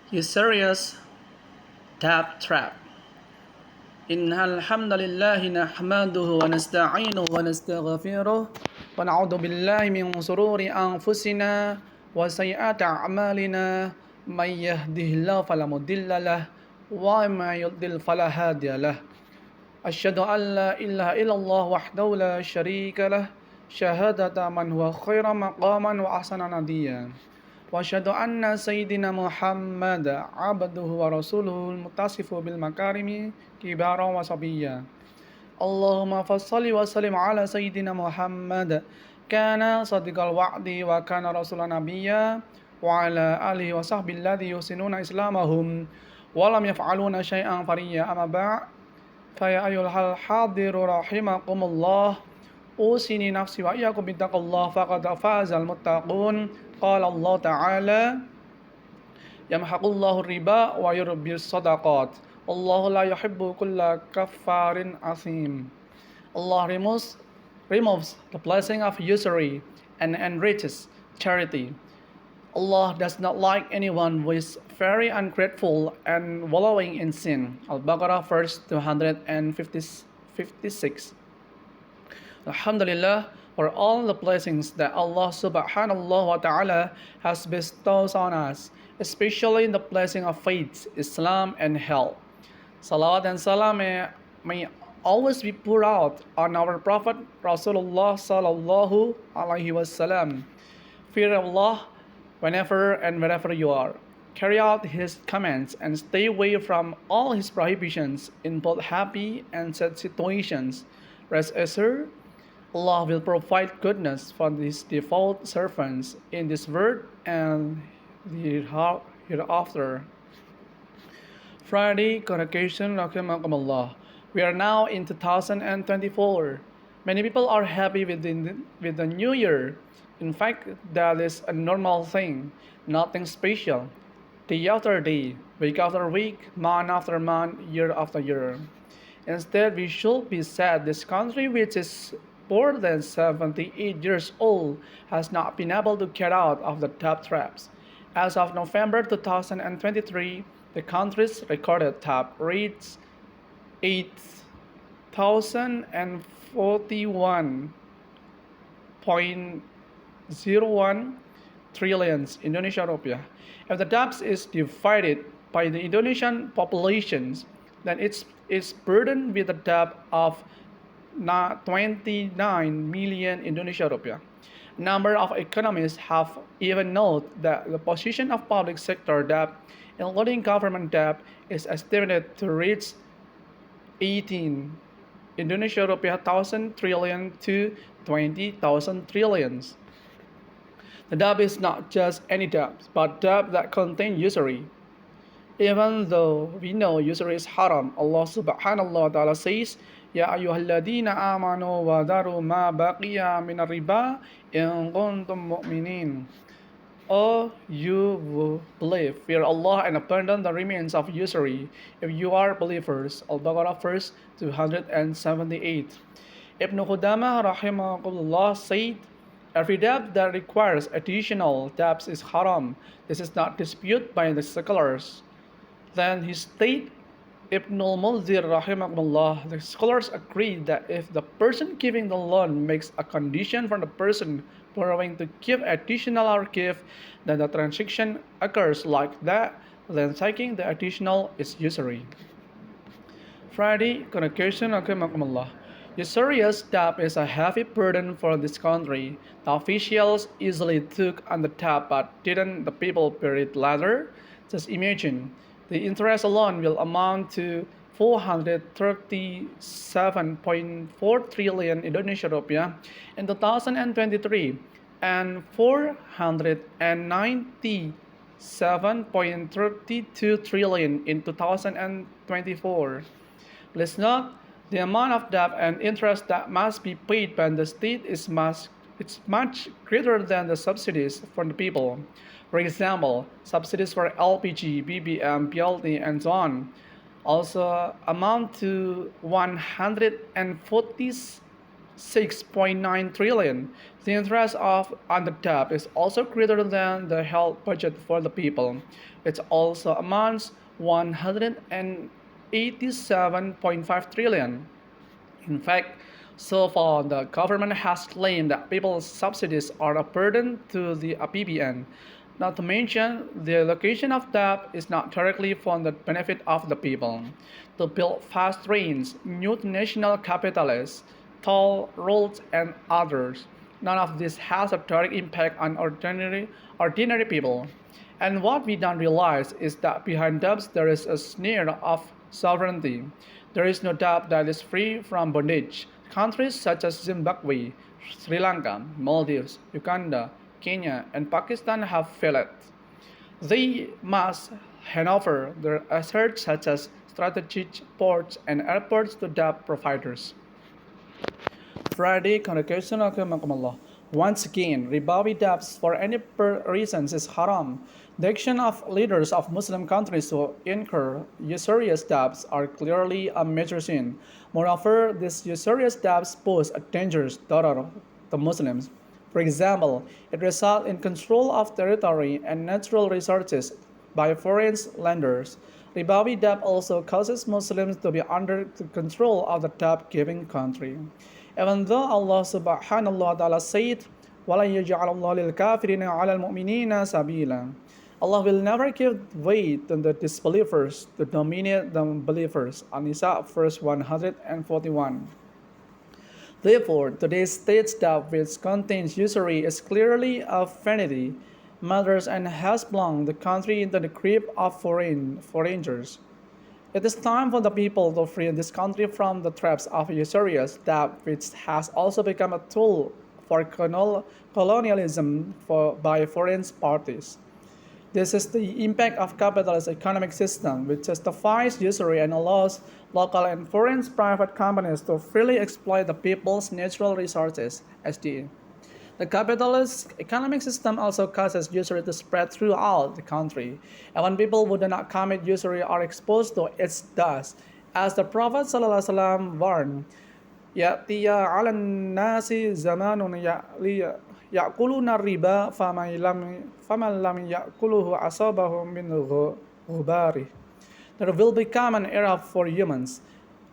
Usurious tap trap. Innal hamdalillah nahmaduhu wa nasta'inuhu wa nastaghfiruh wa na'udzu billahi min shururi anfusina wa sayyiati a'malina may yahdihillahu fala mudilla lahu wa may yudlil fala hadiya lahu. Asyhadu an la ilaha illallah wahdahu la syarika lah syahadata man huwa khairan maqaman wa ahsana nadiya. Wa asyhadu anna sayyidina Muhammad abduhu wa rasuluhu al-muttasifu bil makarimi kibara wa sabiyya. Allahumma fassalli wa sallim ala sayyidina Muhammad kana sadiqal wa'di wa kana rasulan nabiyya wa ala alihi wa sahbihi alladhi yusinuna islamahum wa lam yaf'aluna syai'an fariyya amma ba' فيا أيها الحاضر رحمكم الله أوصني نفسي وإياكم بتقوى الله فقد فاز المتقون قال الله تعالى يمحق الله الربا ويربي الصدقات والله لا يحب كل كفار أثيم. Allah removes the blessing of usury and enriches charity. Allah does not like anyone who is very ungrateful and wallowing in sin. Al-Baqarah verse 256. Alhamdulillah for all the blessings that Allah subhanahu wa ta'ala has bestowed on us, especially the blessing of faith, Islam and health. Salawat and salam may always be poured out on our Prophet Rasulullah sallallahu alaihi wasallam. Fear Allah whenever and wherever you are. Carry out His commands and stay away from all His prohibitions in both happy and sad situations. Rest assured, Allah will provide goodness for His devout servants in this world and the hereafter. Friday, Congregation Rahimakumullah. We are now in 2024. Many people are happy with the new year. In fact, that is a normal thing, nothing special. Day after day, week after week, month after month, year after year. Instead, we should be sad this country, which is more than 78 years old, has not been able to get out of the debt traps. As of November 2023, the country's recorded debt reached 8,041.01 trillions Indonesia rupiah. If the debt is divided by the Indonesian populations, then it's burdened with a debt of 29 million Indonesia rupiah. A number of economists have even noted that the position of public sector debt, including government debt, is estimated to reach 18 Indonesia rupiah 1,000 trillion to 20,000 trillions. The debt is not just any debt, but debt that contains usury. Even though we know usury is haram, Allah subhanahu wa ta'ala says, Ya ayyuhalladina amanu wa daru ma baqiya min riba in kuntum mu'minin. O you who believe, fear Allah and abandon the remains of usury if you are believers. Al-Baqarah verse 278. Ibn Qudamah rahimahullah said, every debt that requires additional debts is haram. This is not disputed by the scholars. Then he stated, Ibn al-Munzir rahimahullah, the scholars agree that if the person giving the loan makes a condition for the person borrowing to give additional or give, then the transaction occurs like that, then taking the additional is usury. Friday, Congregation Rahimakumullah. Usurious debt is a heavy burden for this country. The officials easily took on the debt, but didn't the people bear it later? Just imagine, the interest alone will amount to 437.4 trillion Indonesia rupiah in 2023 and 497.32 trillion in 2024. Please note, the amount of debt and interest that must be paid by the state is much greater than the subsidies for the people. For example, subsidies for LPG, BBM, BLT, and so on also amount to 140 6.9 trillion. The interest on the debt is also greater than the health budget for the people. It also amounts 187.5 trillion. In fact, so far the government has claimed that people's subsidies are a burden to the APBN. Not to mention, the allocation of debt is not directly for the benefit of the people. To build fast trains, new national capitalists, toll roads, and others. None of this has a direct impact on ordinary people. And what we don't realize is that behind debts there is a snare of sovereignty. There is no doubt that is free from bondage. Countries such as Zimbabwe, Sri Lanka, Maldives, Uganda, Kenya, and Pakistan have failed. They must hand over their assets such as strategic ports and airports to debt providers. Friday congregation rahimakumullah. Once again, ribawi debts for any reasons is haram. The action of leaders of Muslim countries to incur usurious debts are clearly a major sin. Moreover, these usurious debts pose a dangerous danger to Muslims. For example, it results in control of territory and natural resources by foreign lenders. Ribawi debt also causes Muslims to be under the control of the debt-giving country. Even though Allah subhanahu wa ta'ala said, وَلَنْ يَجْعَلَ اللَّهُ لِلْكَافِرِينَ عَلَى الْمُؤْمِنِينَ سَبِيلًا. Allah will never give way to the disbelievers to dominate the believers. An-Nisa verse 141. Therefore, today's state that which contains usury is clearly a vanity matters and has plunged the country into the grip of foreigners. It is time for the people to free this country from the traps of usurious debt, which has also become a tool for colonialism by foreign parties. This is the impact of capitalist economic system, which justifies usury and allows local and foreign private companies to freely exploit the people's natural resources, SDA. The capitalist economic system also causes usury to spread throughout the country, and when people who do not commit usury are exposed to its dust, as the Prophet ﷺ warned, يأتي على الناس زمان يأكلون الربا فمن لم يأكله أصابه من غباره. There will become an era for humans.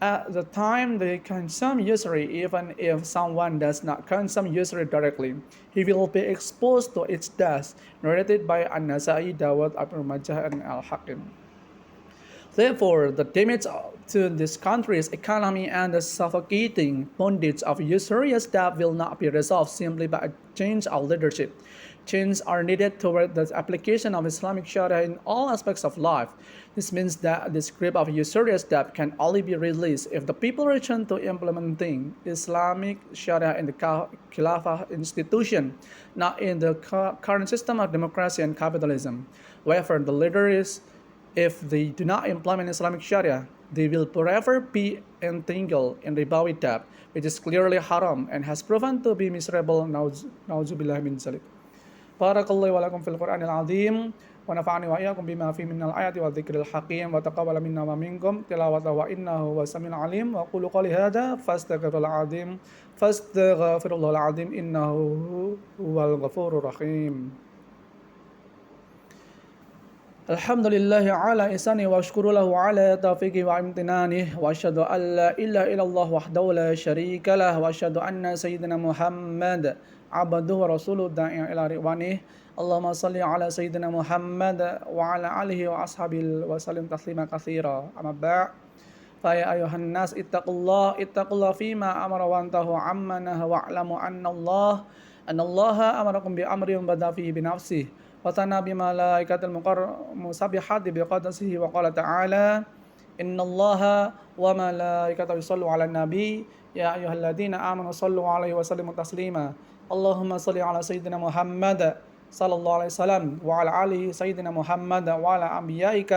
At the time they consume usury, even if someone does not consume usury directly, he will be exposed to its dust, narrated by An-Nasai, Dawud, Ibn Majah, and Al-Hakim. Therefore, the damage to this country's economy and the suffocating bondage of usurious debt will not be resolved simply by a change of leadership. Changes are needed toward the application of Islamic Sharia in all aspects of life. This means that this grip of usurious debt can only be released if the people return to implementing Islamic Sharia in the Khilafah institution, not in the current system of democracy and capitalism. Wherever the leader is, if they do not implement Islamic Sharia, they will forever be entangled in ribawi debt, which is clearly haram and has proven to be miserable. Na'udzubillah min zalik. Barakallahu wa lakum fil Qur'anil azim wa nafa'ani wa iyyakum bima fihi minal ayati wa dhikril hakim wa taqabbala minna wa minkum tilawatahu wa innahu wasamiul alim wa qulu qali hadza fastaghfirullahal azim innahu huwal ghafurur rahim. Alhamdulillah ala ihsani wa ashkuru lahu ala tawfiqi wa imtinani wa ashhadu an la ilaha illallah wahdahu la sharika lah wa ashhadu anna sayyidina Muhammad abduhu wa rasuluhu da'i'a ila ridwanih. Allahumma salli ala sayyidina Muhammad wa ala alihi wa ashabihi wa sallim taslima katsira. Amma ba'd. Fa ya ayuhan nas ittaqullah fima amara wa antahu amma naha wa'lamu anna Allah amarakum bi amrin bada fihi bi nafsihi وَتَنَا بِمَلَائِكَةِ الْمُسَبِّحَاتِ بِقَدَسِهِ وَقَالَ تَعَالَى إِنَّ اللَّهَ وَمَلَائِكَتَهُ يُصَلُّونَ عَلَى النَّبِيِّ يَا أَيُّهَا الَّذِينَ آمَنُوا صَلُّوا عَلَيْهِ وَسَلِّمُوا تَسْلِيمًا اللهم صل على سيدنا محمد صلى الله عليه وسلم وعلى آله سيدنا محمد وعلى أنبيائك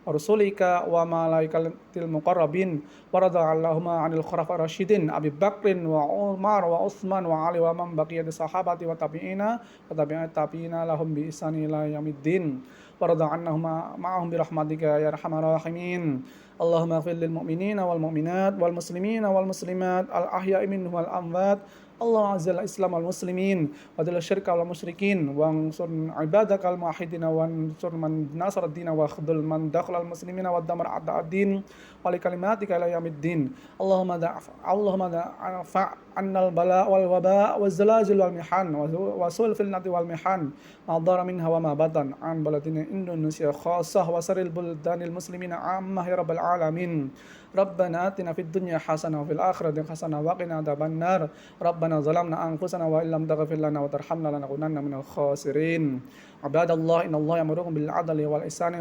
ورسولك وملائكة المقربين ورضى اللهم عن الخلفاء الراشدين أبي بكر وعمر وعثمان وعلي ومن بقي الصحابة والتابعين وتابعين لهم بإحسان إلى يوم الدين وارض عنهم معهم برحمتك يا أرحم الراحمين. اللهم اغفر للمؤمنين والمؤمنات والمسلمين والمسلمات الأحياء منهم والأموات. اللهم أعز الإسلام والمسلمين وأذل الشرك والمشركين وانصر عبادك الموحدين وانصر من نصر الدين واخذل من دخل المسلمين ودمر أعداء الدين ولكلماتك إلى يوم الدين. اللهم دفع عنا البلاء والوباء والزلازل والمحن وسوء الفتنة والمحن ما ظهر منها وما بطن عن بلدنا إندونيسيا خاصة وسائر البلدان المسلمين عامة يا رب العالمين. ربنا آتنا في الدنيا حسنة وفي الآخرة حسنة وقنا عذاب النار. ربنا ظلمنا أنفسنا وإن لم تغفر لنا وترحمنا لنكونن من الخاسرين. عباد الله إن الله يأمركم بالعدل والإحسان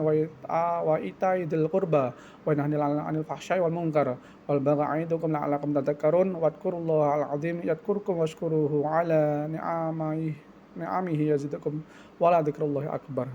وإيتاء ذي القربى وينهى عن الفحشاء والمنكر والبغي يعظكم لعلكم تذكرون واذكروا الله العظيم يذكركم واشكروه على نعمه يزدكم ولا ذكر الله أكبر.